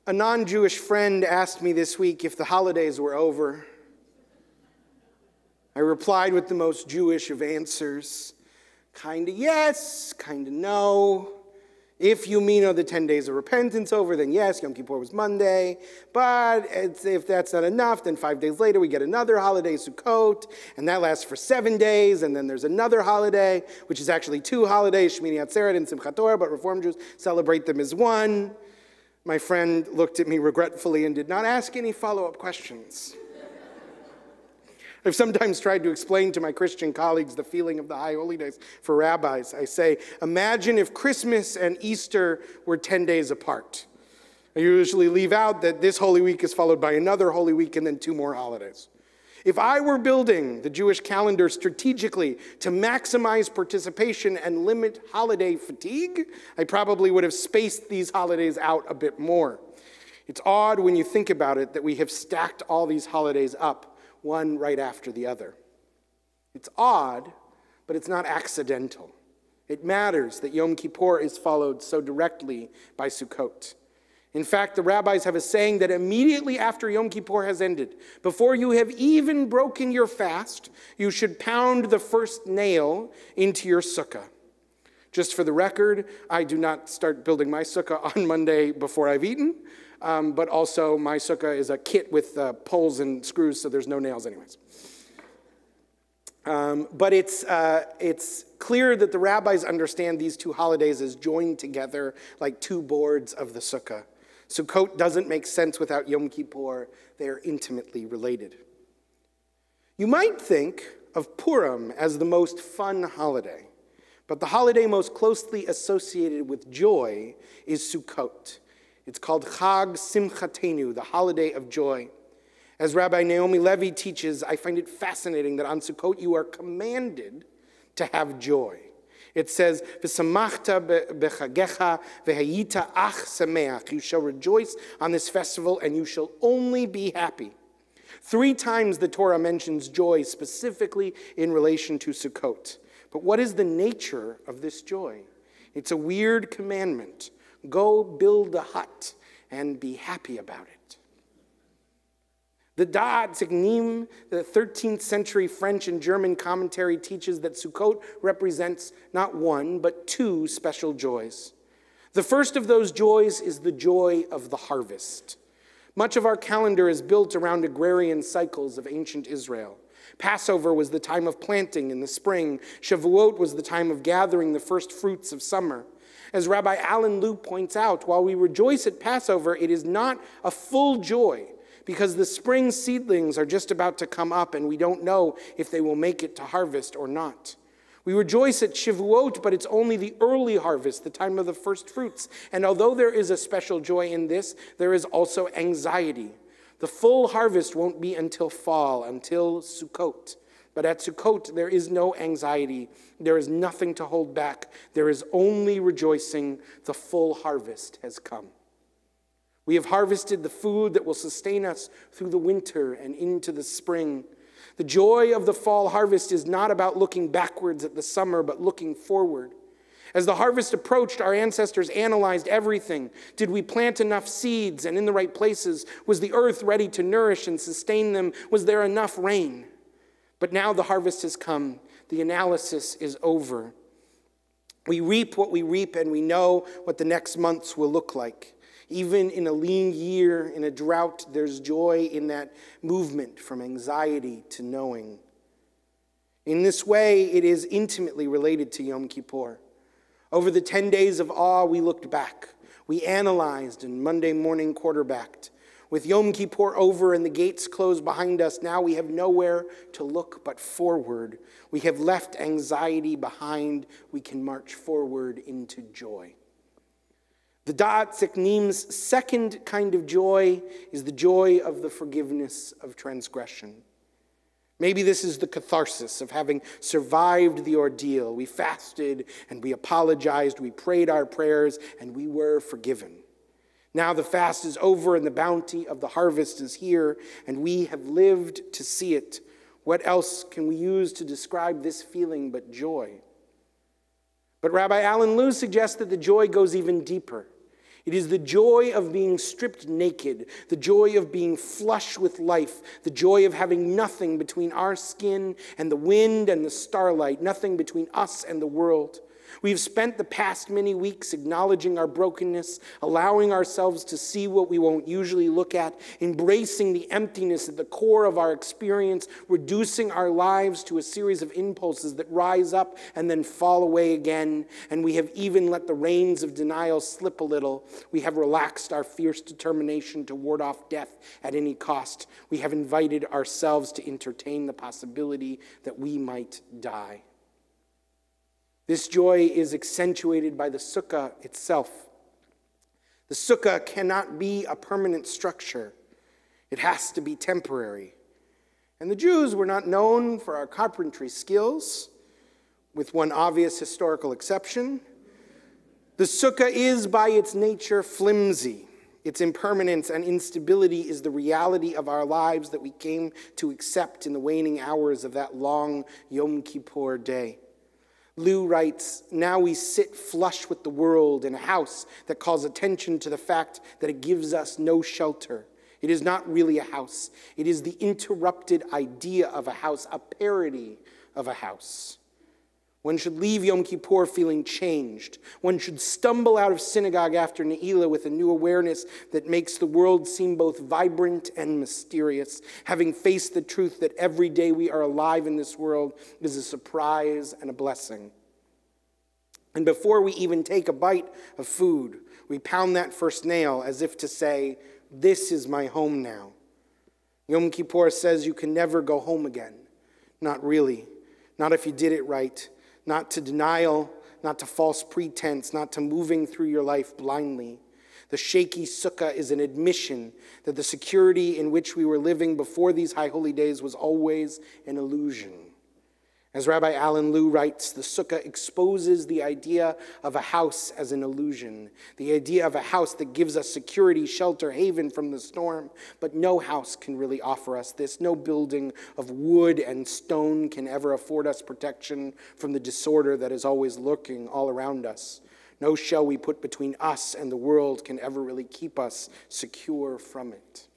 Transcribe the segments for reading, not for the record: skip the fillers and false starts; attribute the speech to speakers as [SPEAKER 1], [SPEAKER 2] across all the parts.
[SPEAKER 1] A non-Jewish friend asked me this week if the holidays were over. I replied with the most Jewish of answers. Kinda yes, kinda no. If you mean the 10 days of repentance over, then yes, Yom Kippur was Monday. But if that's not enough, then 5 days later we get another holiday, Sukkot, and that lasts for 7 days. And then there's another holiday, which is actually 2 holidays, Shmini Atzeret and Simchat Torah, but Reform Jews celebrate them as one. My friend looked at me regretfully and did not ask any follow-up questions. I've sometimes tried to explain to my Christian colleagues the feeling of the high holy days for rabbis. I say, imagine if Christmas and Easter were 10 days apart. I usually leave out that this Holy Week is followed by another Holy Week and then 2 more holidays. If I were building the Jewish calendar strategically to maximize participation and limit holiday fatigue, I probably would have spaced these holidays out a bit more. It's odd when you think about it that we have stacked all these holidays up, one right after the other. It's odd, but it's not accidental. It matters that Yom Kippur is followed so directly by Sukkot. In fact, the rabbis have a saying that immediately after Yom Kippur has ended, before you have even broken your fast, you should pound the first nail into your sukkah. Just for the record, I do not start building my sukkah on Monday before I've eaten. But also my sukkah is a kit with poles and screws, so there's no nails anyways. But it's clear that the rabbis understand these 2 holidays as joined together like 2 boards of the sukkah. Sukkot doesn't make sense without Yom Kippur. They are intimately related. You might think of Purim as the most fun holiday, but the holiday most closely associated with joy is Sukkot. It's called Chag Simchatenu, the holiday of joy. As Rabbi Naomi Levi teaches, I find it fascinating that on Sukkot you are commanded to have joy. It says, V'samachta b'chagecha v'hayita ach sameach. You shall rejoice on this festival and you shall only be happy. 3 times the Torah mentions joy specifically in relation to Sukkot. But what is the nature of this joy? It's a weird commandment. Go build a hut and be happy about it. The Da'at Ziknim, the 13th century French and German commentary, teaches that Sukkot represents not 1, but 2 special joys. The first of those joys is the joy of the harvest. Much of our calendar is built around agrarian cycles of ancient Israel. Passover was the time of planting in the spring. Shavuot was the time of gathering the first fruits of summer. As Rabbi Alan Liu points out, while we rejoice at Passover, it is not a full joy because the spring seedlings are just about to come up and we don't know if they will make it to harvest or not. We rejoice at Shavuot, but it's only the early harvest, the time of the first fruits. And although there is a special joy in this, there is also anxiety. The full harvest won't be until fall, until Sukkot. But at Sukkot, there is no anxiety. There is nothing to hold back. There is only rejoicing. The full harvest has come. We have harvested the food that will sustain us through the winter and into the spring. The joy of the fall harvest is not about looking backwards at the summer, but looking forward. As the harvest approached, our ancestors analyzed everything. Did we plant enough seeds and in the right places? Was the earth ready to nourish and sustain them? Was there enough rain? But now the harvest has come. The analysis is over. We reap what we reap, and we know what the next months will look like. Even in a lean year, in a drought, there's joy in that movement from anxiety to knowing. In this way, it is intimately related to Yom Kippur. Over the 10 days of awe, we looked back. We analyzed and Monday morning quarterbacked. With Yom Kippur over and the gates closed behind us, now we have nowhere to look but forward. We have left anxiety behind. We can march forward into joy. The Da'at Ziknim's second kind of joy is the joy of the forgiveness of transgression. Maybe this is the catharsis of having survived the ordeal. We fasted and we apologized, we prayed our prayers, and we were forgiven. Now the fast is over and the bounty of the harvest is here, and we have lived to see it. What else can we use to describe this feeling but joy? But Rabbi Alan Liu suggests that the joy goes even deeper. It is the joy of being stripped naked, the joy of being flush with life, the joy of having nothing between our skin and the wind and the starlight, nothing between us and the world. We've spent the past many weeks acknowledging our brokenness, allowing ourselves to see what we won't usually look at, embracing the emptiness at the core of our experience, reducing our lives to a series of impulses that rise up and then fall away again. And we have even let the reins of denial slip a little. We have relaxed our fierce determination to ward off death at any cost. We have invited ourselves to entertain the possibility that we might die. This joy is accentuated by the sukkah itself. The sukkah cannot be a permanent structure. It has to be temporary. And the Jews were not known for our carpentry skills, with one obvious historical exception. The sukkah is by its nature flimsy. Its impermanence and instability is the reality of our lives that we came to accept in the waning hours of that long Yom Kippur day. Lou writes, "Now we sit flush with the world in a house that calls attention to the fact that it gives us no shelter. It is not really a house. It is the interrupted idea of a house, a parody of a house. One should leave Yom Kippur feeling changed. One should stumble out of synagogue after Ne'ilah with a new awareness that makes the world seem both vibrant and mysterious, having faced the truth that every day we are alive in this world is a surprise and a blessing. And before we even take a bite of food, we pound that first nail as if to say, 'This is my home now.' Yom Kippur says you can never go home again. Not really. Not if you did it right. Not to denial, not to false pretense, not to moving through your life blindly. The shaky sukkah is an admission that the security in which we were living before these high holy days was always an illusion. As Rabbi Alan Lew writes, the sukkah exposes the idea of a house as an illusion, the idea of a house that gives us security, shelter, haven from the storm. But no house can really offer us this. No building of wood and stone can ever afford us protection from the disorder that is always lurking all around us. No shell we put between us and the world can ever really keep us secure from it.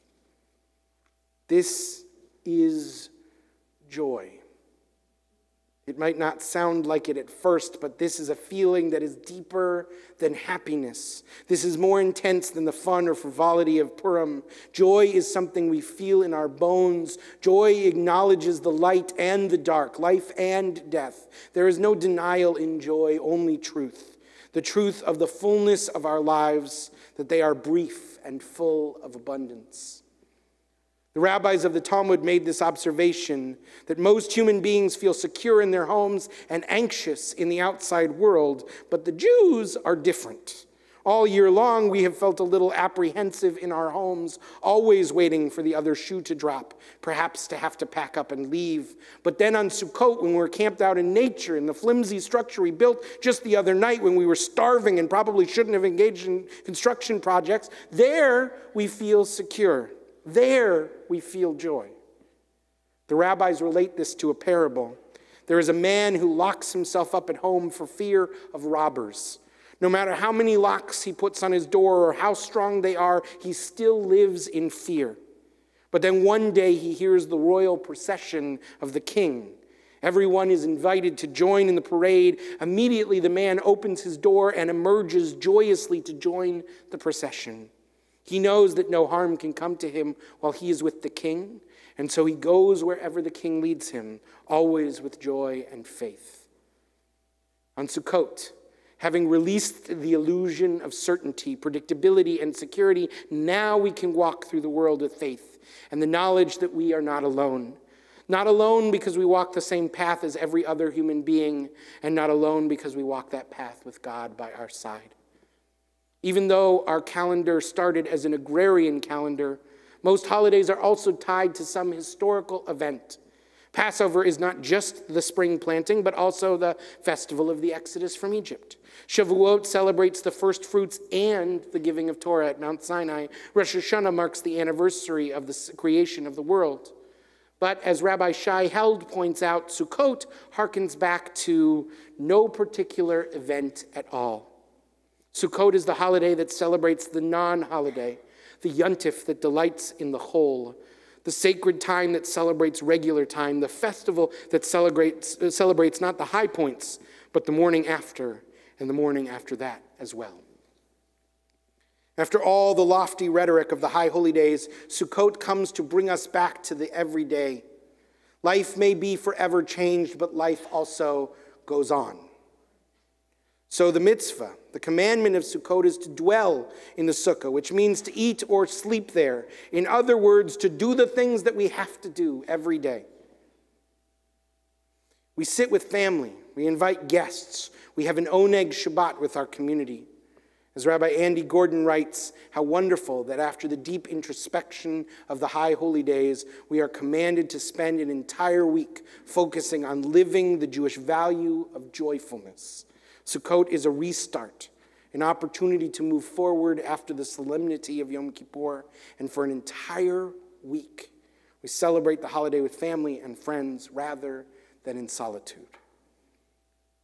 [SPEAKER 1] This is joy. It might not sound like it at first, but this is a feeling that is deeper than happiness. This is more intense than the fun or frivolity of Purim. Joy is something we feel in our bones. Joy acknowledges the light and the dark, life and death. There is no denial in joy, only truth. The truth of the fullness of our lives, that they are brief and full of abundance. The rabbis of the Talmud made this observation that most human beings feel secure in their homes and anxious in the outside world, but the Jews are different. All year long, we have felt a little apprehensive in our homes, always waiting for the other shoe to drop, perhaps to have to pack up and leave. But then on Sukkot, when we're camped out in nature, in the flimsy structure we built just the other night when we were starving and probably shouldn't have engaged in construction projects, there we feel secure. There we feel joy. The rabbis relate this to a parable. There is a man who locks himself up at home for fear of robbers. No matter how many locks he puts on his door or how strong they are, he still lives in fear. But then one day he hears the royal procession of the king. Everyone is invited to join in the parade. Immediately the man opens his door and emerges joyously to join the procession. He knows that no harm can come to him while he is with the king, and so he goes wherever the king leads him, always with joy and faith. On Sukkot, having released the illusion of certainty, predictability, and security, now we can walk through the world with faith and the knowledge that we are not alone. Not alone because we walk the same path as every other human being, and not alone because we walk that path with God by our side. Even though our calendar started as an agrarian calendar, most holidays are also tied to some historical event. Passover is not just the spring planting, but also the festival of the Exodus from Egypt. Shavuot celebrates the first fruits and the giving of Torah at Mount Sinai. Rosh Hashanah marks the anniversary of the creation of the world. But as Rabbi Shai Held points out, Sukkot harkens back to no particular event at all. Sukkot is the holiday that celebrates the non-holiday, the yontif that delights in the whole, the sacred time that celebrates regular time, the festival that celebrates not the high points, but the morning after and the morning after that as well. After all the lofty rhetoric of the high holy days, Sukkot comes to bring us back to the everyday. Life may be forever changed, but life also goes on. So the mitzvah, the commandment of Sukkot, is to dwell in the sukkah, which means to eat or sleep there. In other words, to do the things that we have to do every day. We sit with family. We invite guests. We have an Oneg Shabbat with our community. As Rabbi Andy Gordon writes, how wonderful that after the deep introspection of the high holy days, we are commanded to spend an entire week focusing on living the Jewish value of joyfulness. Sukkot is a restart, an opportunity to move forward after the solemnity of Yom Kippur, and for an entire week, we celebrate the holiday with family and friends rather than in solitude.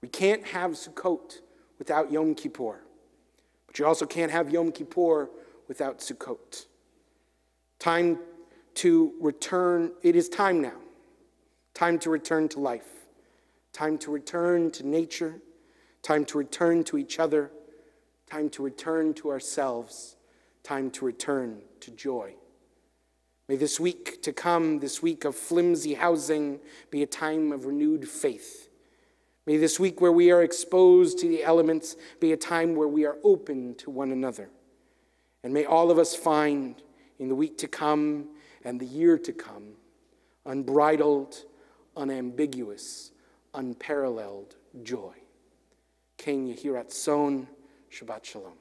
[SPEAKER 1] We can't have Sukkot without Yom Kippur, but you also can't have Yom Kippur without Sukkot. Time to return, it is time now. Time to return to life. Time to return to nature. Time to return to each other, time to return to ourselves, time to return to joy. May this week to come, this week of flimsy housing, be a time of renewed faith. May this week where we are exposed to the elements be a time where we are open to one another. And may all of us find in the week to come and the year to come unbridled, unambiguous, unparalleled joy. Ken Yehi Ratzon, Shabbat Shalom.